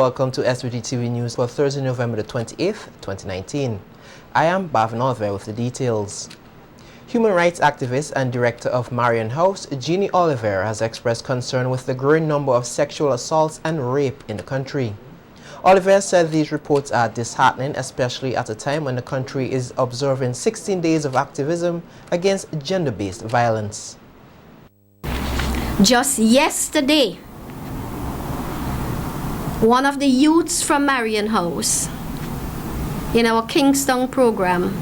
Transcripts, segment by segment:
welcome to SVG-TV News for Thursday, November the 28th, 2019. I am Bhavin Oliver with the details. Human rights activist and director of Marion House, Jeannie Oliver, has expressed concern with the growing number of sexual assaults and rape in the country. Oliver said these reports are disheartening, especially at a time when the country is observing 16 days of activism against gender-based violence. Just yesterday, one of the youths from Marion House in our Kingston program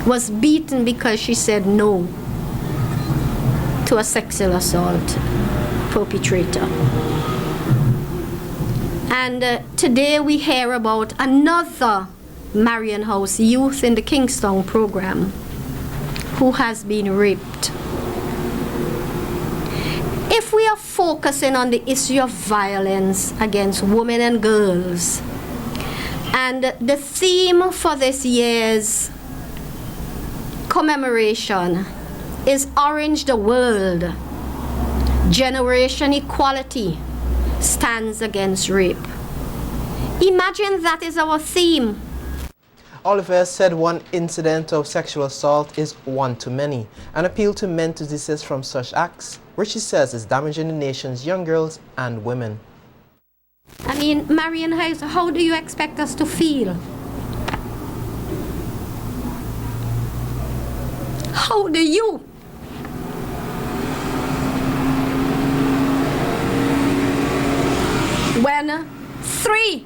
was beaten because she said no to a sexual assault perpetrator. And today we hear about another Marion House youth in the Kingston program who has been raped. If we are focusing on the issue of violence against women and girls, and the theme for this year's commemoration is Orange the World, Generation Equality stands against rape. Imagine that is our theme. Oliver said one incident of sexual assault is one too many and appealed to men to desist from such acts, which he says is damaging the nation's young girls and women. I mean, Marion House, how do you expect us to feel? How do you? When 3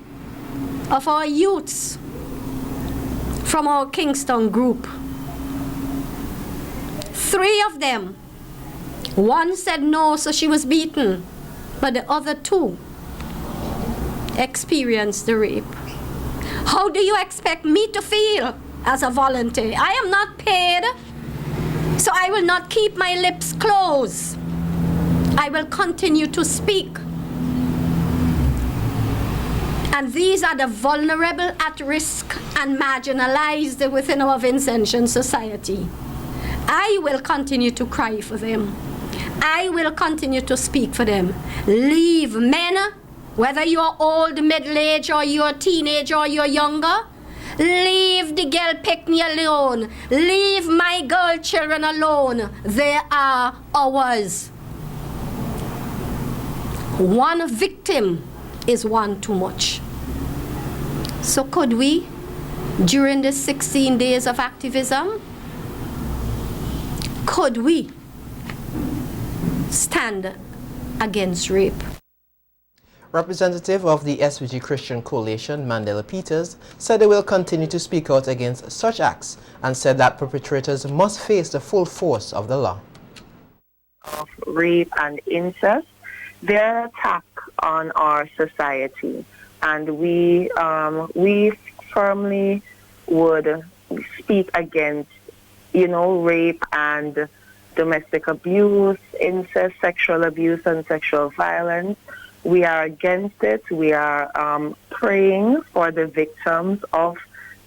of our youths from our Kingston group, 3 of them, one said no, so she was beaten, but the other 2 experienced the rape. How do you expect me to feel as a volunteer? I am not paid, so I will not keep my lips closed. I will continue to speak. And these are the vulnerable, at risk, and marginalized within our Vincentian society. I will continue to cry for them. I will continue to speak for them. Leave men, whether you're old, middle-aged, or you're a teenager, or you're younger, leave the girl Pickney alone. Leave my girl children alone. They are ours. One victim is one too much. So could we, during the 16 days of activism, could we stand against rape? Representative of the SVG Christian Coalition, Mandella Peters, said they will continue to speak out against such acts and said that perpetrators must face the full force of the law. Of rape and incest, they're an attack on our society, and we firmly would speak against, rape and domestic abuse, incest, sexual abuse, and sexual violence. We are against it. We are praying for the victims of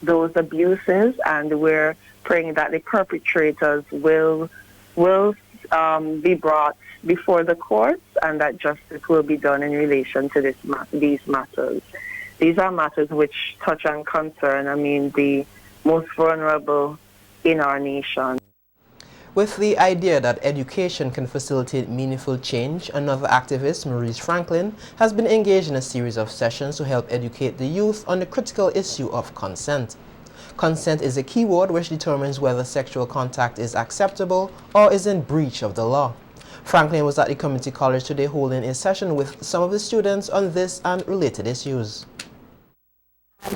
those abuses, and we're praying that the perpetrators will be brought before the courts and that justice will be done in relation to these matters. These are matters which touch and concern, the most vulnerable in our nation. With the idea that education can facilitate meaningful change, another activist, Maurice Franklin, has been engaged in a series of sessions to help educate the youth on the critical issue of consent. Consent is a key word which determines whether sexual contact is acceptable or is in breach of the law. Franklin was at the community college today holding a session with some of the students on this and related issues.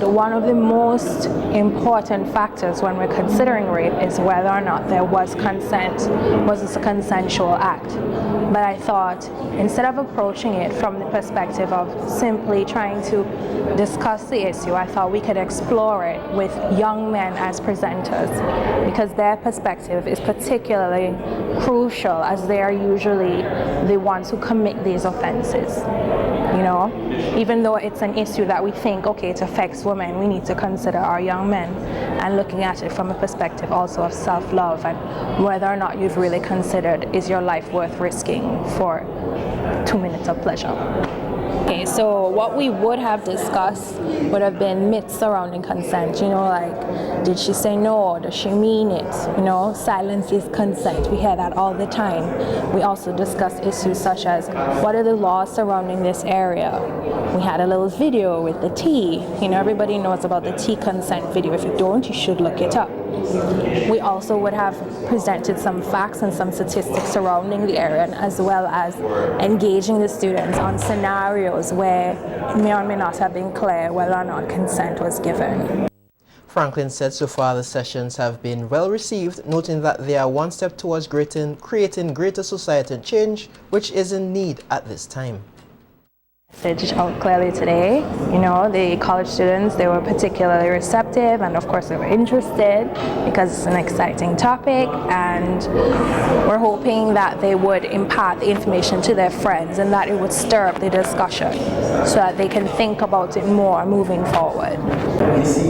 One of the most important factors when we're considering rape is whether or not there was consent. Was this a consensual act? But I thought, instead of approaching it from the perspective of simply trying to discuss the issue, I thought we could explore it with young men as presenters, because their perspective is particularly crucial as they are usually the ones who commit these offenses. Even though it's an issue that we think, okay, it affects women, we need to consider our young men and looking at it from a perspective also of self-love and whether or not you've really considered, is your life worth risking for 2 minutes of pleasure? Okay, so what we would have discussed would have been myths surrounding consent, like, did she say no, does she mean it, silence is consent, we hear that all the time. We also discussed issues such as, what are the laws surrounding this area? We had a little video with the T, everybody knows about the T consent video. If you don't, you should look it up. We also would have presented some facts and some statistics surrounding the area, as well as engaging the students on scenarios where it may or may not have been clear whether or not consent was given. Franklin said so far the sessions have been well received, noting that they are one step towards creating greater societal change, which is in need at this time. Message out clearly today. The college students, they were particularly receptive, and of course they were interested because it's an exciting topic, and we're hoping that they would impart the information to their friends and that it would stir up the discussion so that they can think about it more moving forward.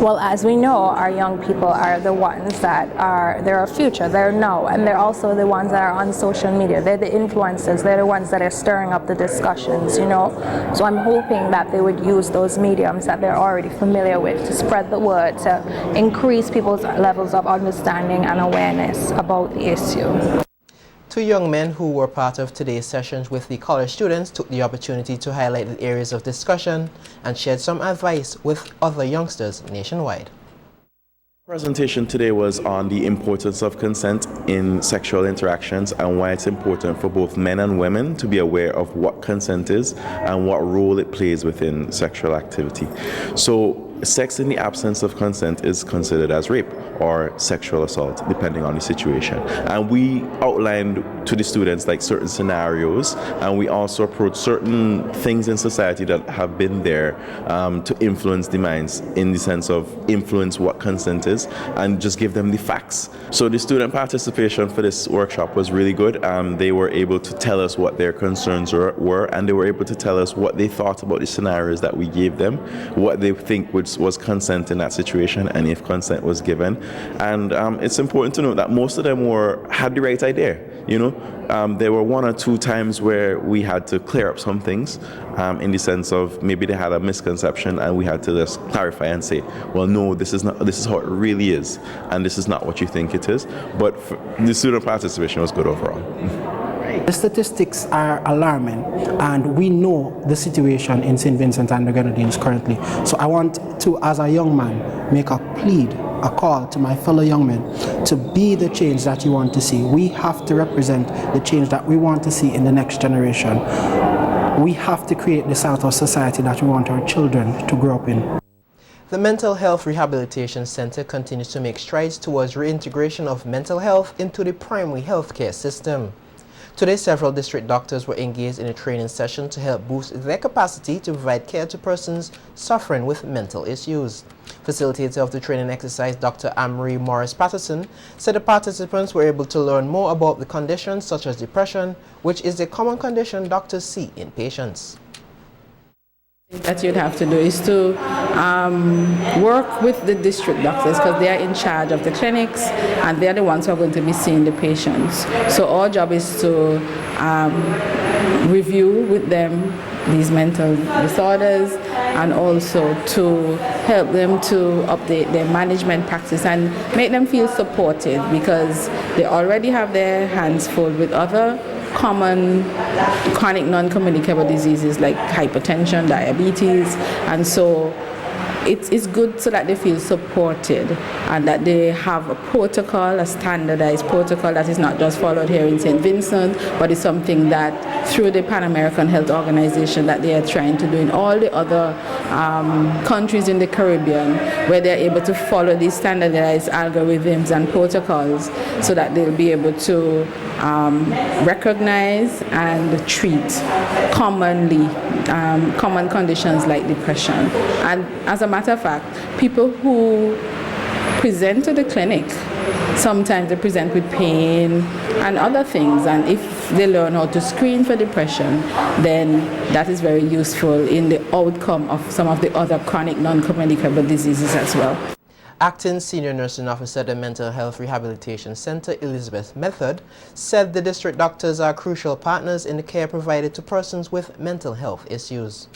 Well, as we know, our young people are the ones that they're our future, they're now, and they're also the ones that are on social media. They're the influencers, they're the ones that are stirring up the discussions, So I'm hoping that they would use those mediums that they're already familiar with to spread the word, to increase people's levels of understanding and awareness about the issue. Two young men who were part of today's sessions with the college students took the opportunity to highlight the areas of discussion and shared some advice with other youngsters nationwide. Presentation today was on the importance of consent in sexual interactions and why it's important for both men and women to be aware of what consent is and what role it plays within sexual activity. So sex in the absence of consent is considered as rape or sexual assault, depending on the situation. And we outlined to the students like certain scenarios, and we also approached certain things in society that have been there to influence the minds, in the sense of influence what consent is, and just give them the facts. So the student participation for this workshop was really good. They were able to tell us what their concerns were, and they were able to tell us what they thought about the scenarios that we gave them, what they think was consent in that situation, and if consent was given. And it's important to note that most of them had the right idea. There were one or two times where we had to clear up some things, in the sense of maybe they had a misconception and we had to just clarify and say, well, no, this is how it really is, and this is not what you think it is. But the student participation was good overall. The statistics are alarming, and we know the situation in St. Vincent and the Grenadines currently. So I want to, as a young man, make a call to my fellow young men to be the change that you want to see. We have to represent the change that we want to see in the next generation. We have to create the sort of society that we want our children to grow up in. The Mental Health Rehabilitation Center continues to make strides towards reintegration of mental health into the primary healthcare system. Today, several district doctors were engaged in a training session to help boost their capacity to provide care to persons suffering with mental issues. Facilitator of the training exercise, Dr. Amory Morris-Patterson, said the participants were able to learn more about the conditions such as depression, which is a common condition doctors see in patients. That you'd have to do is to work with the district doctors, because they are in charge of the clinics and they're the ones who are going to be seeing the patients. So our job is to review with them these mental disorders, and also to help them to update their management practice and make them feel supported, because they already have their hands full with other common chronic non-communicable diseases like hypertension, diabetes, and so it's good so that they feel supported and that they have a protocol, a standardized protocol that is not just followed here in St. Vincent, but is something that through the Pan American Health Organization that they are trying to do in all the other countries in the Caribbean, where they're able to follow these standardized algorithms and protocols so that they'll be able to recognize and treat common conditions like depression. And as a matter of fact, people who present to the clinic, sometimes they present with pain and other things, and if they learn how to screen for depression, then that is very useful in the outcome of some of the other chronic non-communicable diseases as well. Acting Senior Nursing Officer at the Mental Health Rehabilitation Center, Elizabeth Method, said the district doctors are crucial partners in the care provided to persons with mental health issues.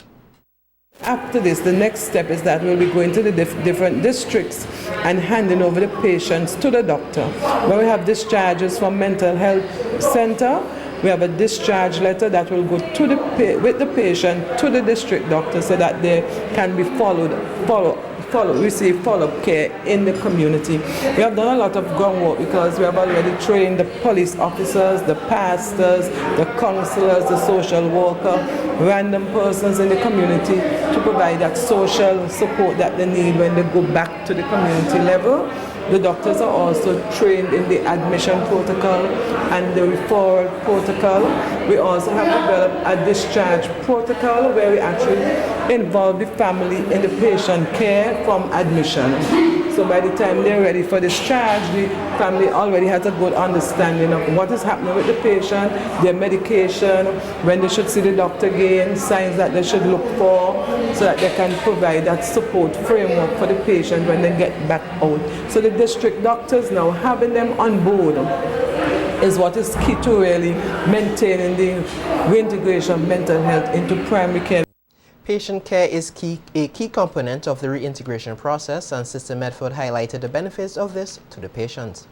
After this, the next step is that we'll be going to the different districts and handing over the patients to the doctor. When we have discharges from mental health center, we have a discharge letter that will go to with the patient to the district doctor so that they can be receive follow-up care in the community. We have done a lot of groundwork because we have already trained the police officers, the pastors, the counselors, the social worker, random persons in the community to provide that social support that they need when they go back to the community level. The doctors are also trained in the admission protocol and the referral protocol. We also have developed a discharge protocol where we actually involve the family in the patient care from admission. So by the time they're ready for discharge, the family already has a good understanding of what is happening with the patient, their medication, when they should see the doctor again, signs that they should look for, so that they can provide that support framework for the patient when they get back out. So the district doctors now, having them on board is what is key to really maintaining the reintegration of mental health into primary care. Patient care is a key component of the reintegration process, and Sister Medford highlighted the benefits of this to the patients.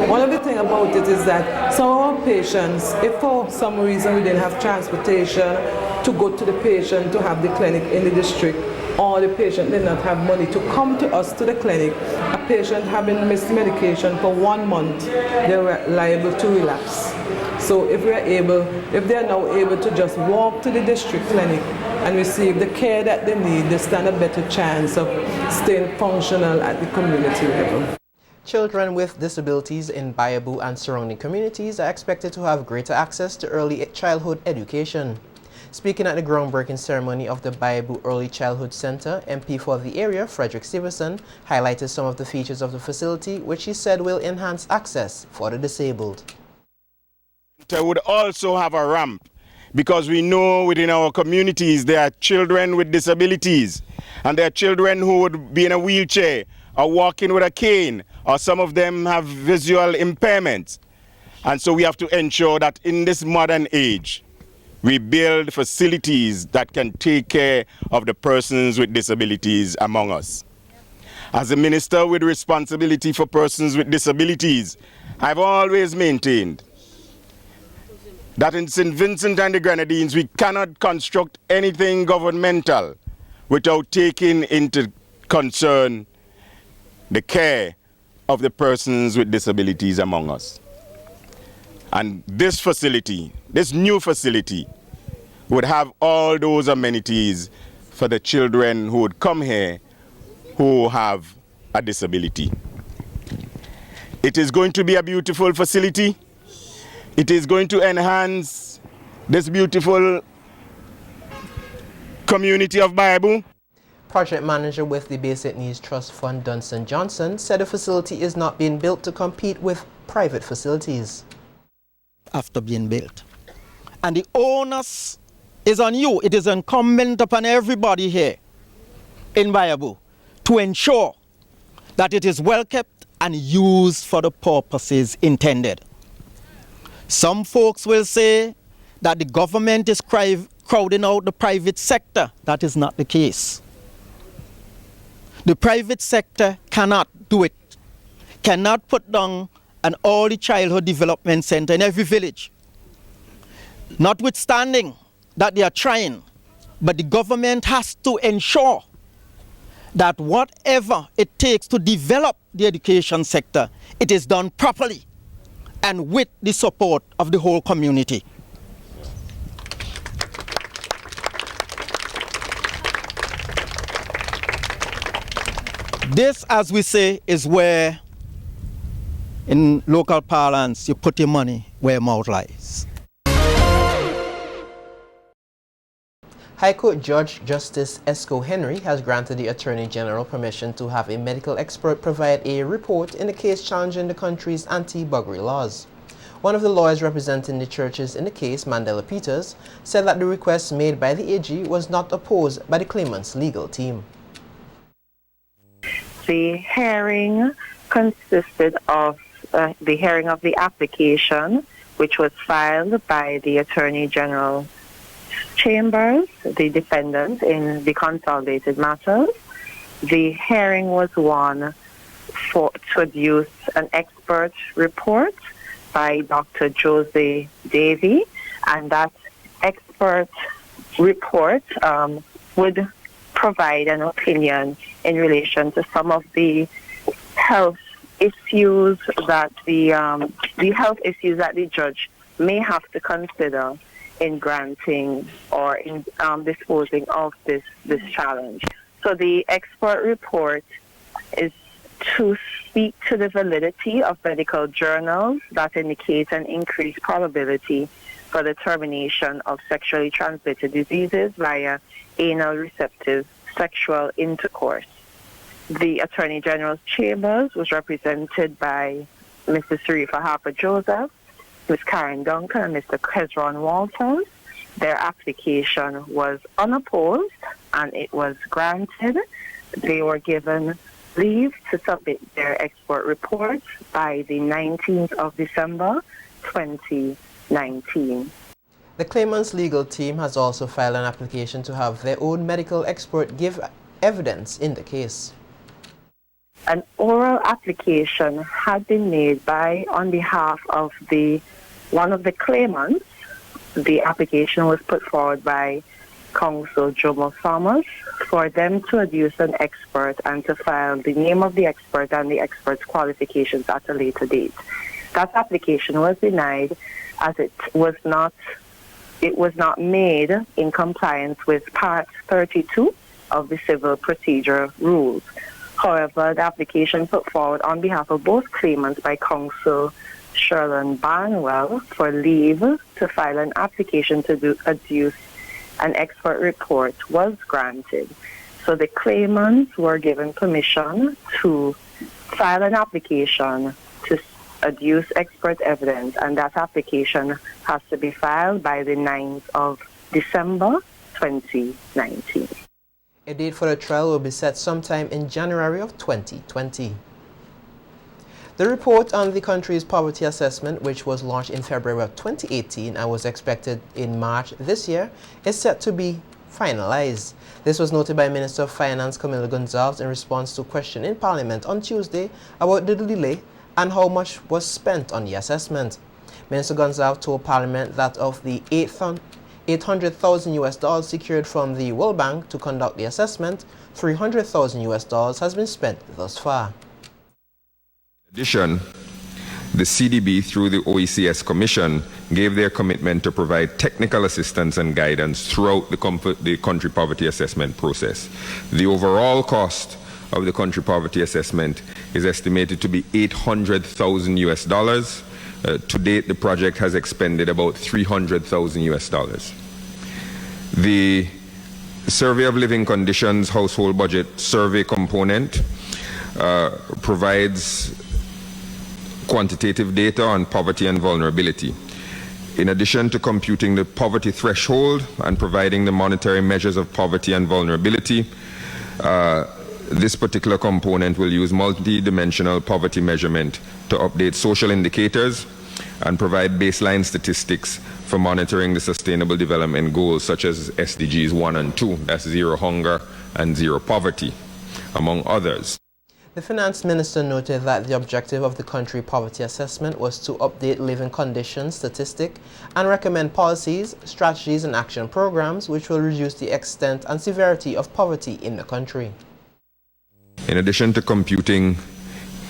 One of the things about it is that some of our patients, if for some reason we didn't have transportation to go to the patient to have the clinic in the district, or the patient did not have money to come to us to the clinic, a patient having missed medication for 1 month, they were liable to relapse. So if they are now able to just walk to the district clinic and receive the care that they need, they stand a better chance of staying functional at the community level. Children with disabilities in Bayabu and surrounding communities are expected to have greater access to early childhood education. Speaking at the groundbreaking ceremony of the Bayabu Early Childhood Center, MP for the area, Frederick Stevenson, highlighted some of the features of the facility, which he said will enhance access for the disabled. They would also have a ramp, because we know within our communities there are children with disabilities, and there are children who would be in a wheelchair or walking with a cane, or some of them have visual impairments. And so we have to ensure that in this modern age, we build facilities that can take care of the persons with disabilities among us. As a minister with responsibility for persons with disabilities, I've always maintained that in St. Vincent and the Grenadines, we cannot construct anything governmental without taking into concern the care of the persons with disabilities among us. And this facility, this new facility, would have all those amenities for the children who would come here who have a disability. It is going to be a beautiful facility. It is going to enhance this beautiful community of Bayabu. Project manager with the Basic Needs Trust Fund, Dunstan Johnson, said the facility is not being built to compete with private facilities. After being built. And the onus is on you. It is incumbent upon everybody here in Bayabu to ensure that it is well kept and used for the purposes intended. Some folks will say that the government is crowding out the private sector. That is not the case. The private sector cannot do it, cannot put down an early childhood development center in every village. Notwithstanding that they are trying, but the government has to ensure that whatever it takes to develop the education sector, it is done properly and with the support of the whole community. This, as we say, is where, in local parlance, you put your money where your mouth lies. High Court Judge Justice Esco Henry has granted the Attorney General permission to have a medical expert provide a report in the case challenging the country's anti-buggery laws. One of the lawyers representing the churches in the case, Mandella Peters, said that the request made by the AG was not opposed by the claimant's legal team. The hearing consisted of the hearing of the application, which was filed by the Attorney General chambers, the defendant in the consolidated matters. The hearing was one to produce an expert report by Dr. Jose Davy, and that expert report would provide an opinion in relation to some of the health issues that the judge may have to consider in granting or in disposing of this challenge. So the expert report is to speak to the validity of medical journals that indicate an increased probability for the termination of sexually transmitted diseases via anal receptive sexual intercourse. The Attorney General's chambers was represented by Mr. Sarifa Harper-Joseph, Ms. Karen Duncan, and Mr. Hezron Walters. Their application was unopposed and it was granted. They were given leave to submit their expert report by the 19th of December 2019. The claimant's legal team has also filed an application to have their own medical expert give evidence in the case. An oral application had been made on behalf of one of the claimants. The application was put forward by Counsel Jomo Thomas for them to adduce an expert and to file the name of the expert and the expert's qualifications at a later date. That application was denied as it was not made in compliance with Part 32 of the Civil Procedure Rules. However, the application put forward on behalf of both claimants by Counsel Sherlyn Barnwell for leave to file an application to adduce an expert report was granted. So the claimants were given permission to file an application to adduce expert evidence, and that application has to be filed by the 9th of December 2019. A date for the trial will be set sometime in January of 2020. The report on the country's poverty assessment, which was launched in February of 2018 and was expected in March this year, is set to be finalized. This was noted by Minister of Finance Camilo Gonzalez in response to a question in Parliament on Tuesday about the delay and how much was spent on the assessment. Minister Gonzalez told Parliament that of the $800,000 secured from the World Bank to conduct the assessment, $300,000 has been spent thus far. In addition, the CDB, through the OECS Commission, gave their commitment to provide technical assistance and guidance throughout the country poverty assessment process. The overall cost of the country poverty assessment is estimated to be $800,000. To date, the project has expended about $300,000. The Survey of Living Conditions Household Budget Survey component provides quantitative data on poverty and vulnerability. In addition to computing the poverty threshold and providing the monetary measures of poverty and vulnerability, this particular component will use multi-dimensional poverty measurement to update social indicators and provide baseline statistics for monitoring the Sustainable Development Goals such as SDGs 1 and 2, that's zero hunger and zero poverty, among others. The Finance Minister noted that the objective of the country poverty assessment was to update living conditions statistic and recommend policies, strategies and action programs which will reduce the extent and severity of poverty in the country. In addition to computing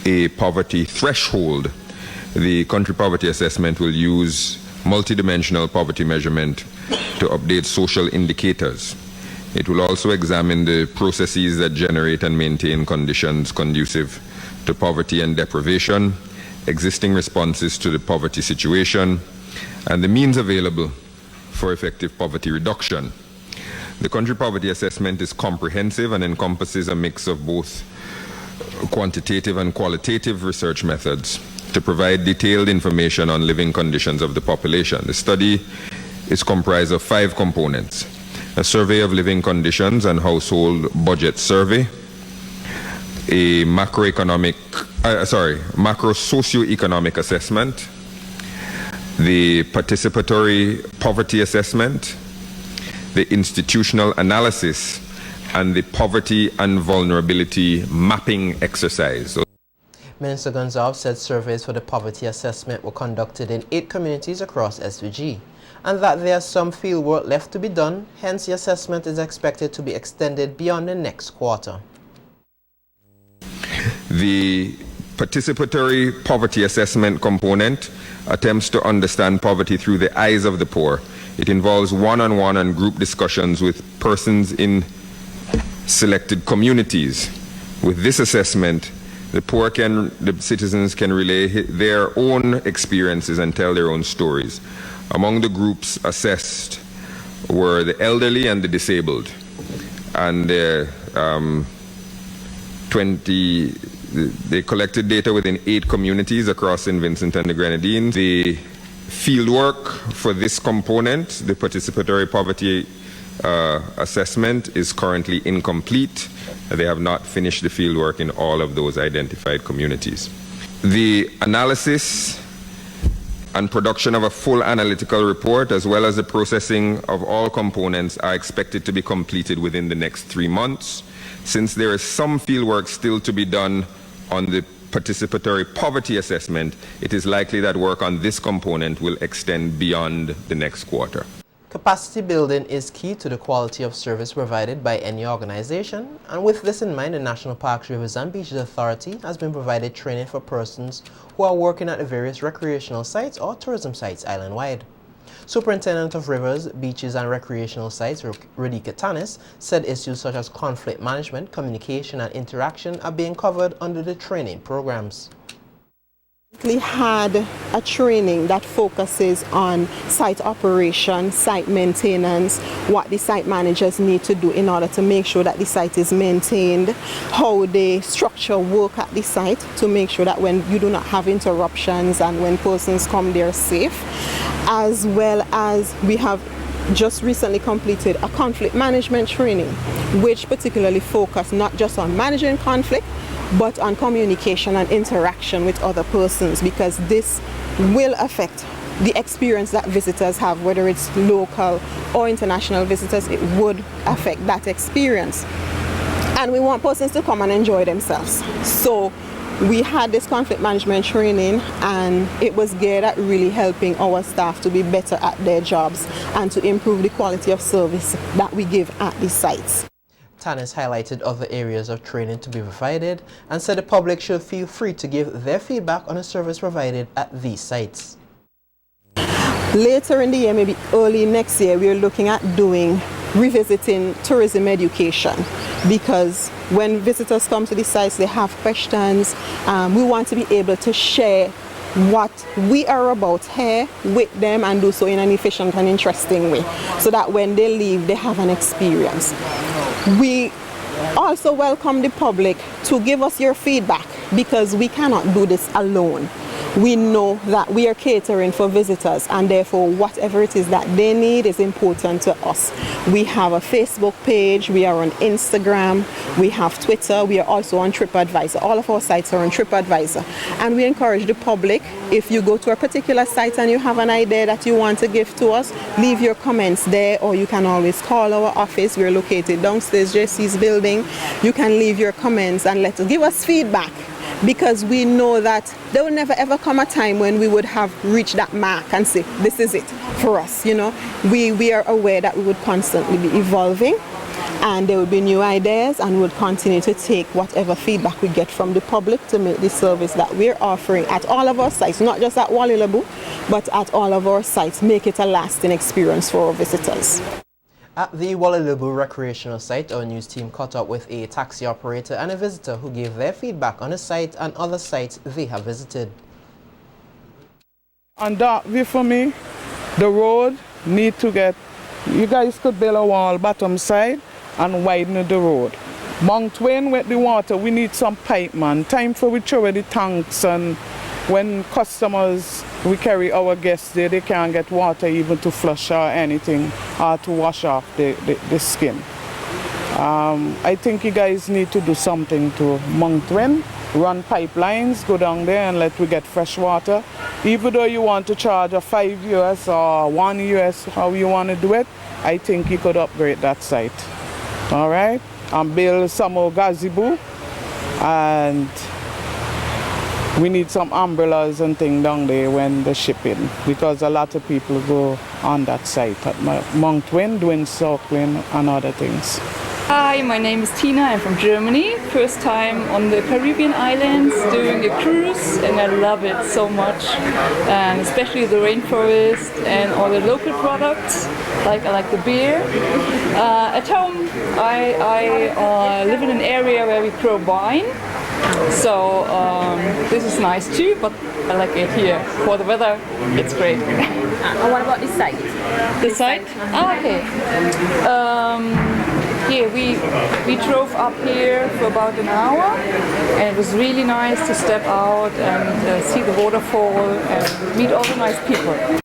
a poverty threshold, the country poverty assessment will use multidimensional poverty measurement to update social indicators. It will also examine the processes that generate and maintain conditions conducive to poverty and deprivation, existing responses to the poverty situation, and the means available for effective poverty reduction. The country poverty assessment is comprehensive and encompasses a mix of both quantitative and qualitative research methods to provide detailed information on living conditions of the population. The study is comprised of 5 components: a survey of living conditions and household budget survey, a macro-socioeconomic assessment, the participatory poverty assessment, the institutional analysis and the poverty and vulnerability mapping exercise. Minister Gonzalez said surveys for the poverty assessment were conducted in 8 communities across SVG, and that there is some field work left to be done, hence the assessment is expected to be extended beyond the next quarter. The participatory poverty assessment component attempts to understand poverty through the eyes of the poor. It involves one-on-one and group discussions with persons in selected communities. With this assessment, the citizens can relay their own experiences and tell their own stories. Among the groups assessed were the elderly and the disabled. And they collected data within 8 communities across St. Vincent and the Grenadines. The fieldwork for this component, the participatory poverty assessment, is currently incomplete. They have not finished the fieldwork in all of those identified communities. The analysis and production of a full analytical report, as well as the processing of all components, are expected to be completed within the next 3 months. Since there is some fieldwork still to be done on the participatory poverty assessment, it is likely that work on this component will extend beyond the next quarter. Capacity building is key to the quality of service provided by any organization, and with this in mind, the National Parks, Rivers and Beaches Authority has been provided training for persons who are working at the various recreational sites or tourism sites island-wide. Superintendent of Rivers, Beaches and Recreational Sites, Radhika Tanis, said issues such as conflict management, communication and interaction are being covered under the training programs. We had a training that focuses on site operation, site maintenance, what the site managers need to do in order to make sure that the site is maintained, how they structure work at the site to make sure that when you do not have interruptions and when persons come there safe, as well as we have just recently completed a conflict management training, which particularly focused not just on managing conflict, but on communication and interaction with other persons, because this will affect the experience that visitors have, whether it's local or international visitors. It would affect that experience. And we want persons to come and enjoy themselves. So we had this conflict management training, and it was geared at really helping our staff to be better at their jobs and to improve the quality of service that we give at the sites. Tanis highlighted other areas of training to be provided and said the public should feel free to give their feedback on the service provided at these sites. Later in the year, maybe early next year, we're looking at revisiting tourism education, because when visitors come to the sites, they have questions. We want to be able to share what we are about here with them and do so in an efficient and interesting way, so that when they leave, they have an experience. We also welcome the public to give us your feedback, because we cannot do this alone. We know that we are catering for visitors, and therefore whatever it is that they need is important to us. We have a Facebook page, we are on Instagram, we have Twitter, we are also on TripAdvisor. All of our sites are on TripAdvisor. And we encourage the public, if you go to a particular site and you have an idea that you want to give to us, leave your comments there, or you can always call our office. We're located downstairs JC's building. You can leave your comments and give us feedback, because we know that there will never ever come a time when we would have reached that mark and say, this is it for us. We are aware that we would constantly be evolving, and there will be new ideas, and we'll continue to take whatever feedback we get from the public to make the service that we're offering at all of our sites, not just at Wallilabu, but at all of our sites, make it a lasting experience for our visitors. At the Wallilabu recreational site, our news team caught up with a taxi operator and a visitor who gave their feedback on the site and other sites they have visited. On that view for me, the road need to get, you guys could build a wall bottom side and widen the road. Mount Wayne with the water, we need some pipe, man. Time for we throw away the tanks, and when customers, we carry our guests there, they can't get water even to flush or anything, or to wash off the skin. I think you guys need to do something to Mount Wayne, run pipelines, go down there and let we get fresh water. Even though you want to charge a $5 US or $1 US, how you want to do it, I think you could upgrade that site. All right? And build some more gazebo. And we need some umbrellas and things down there when they're shipping, because a lot of people go on that site at Mount Wind, doing snorkeling and other things. Hi, my name is Tina. I'm from Germany. First time on the Caribbean islands doing a cruise, and I love it so much. And especially the rainforest and all the local products. I like the beer. At home, I live in an area where we grow wine. So this is nice too, but I like it here. For the weather, it's great. And what about the site? The site? Oh, okay. Yeah, we drove up here for about an hour, and it was really nice to step out and see the waterfall and meet all the nice people.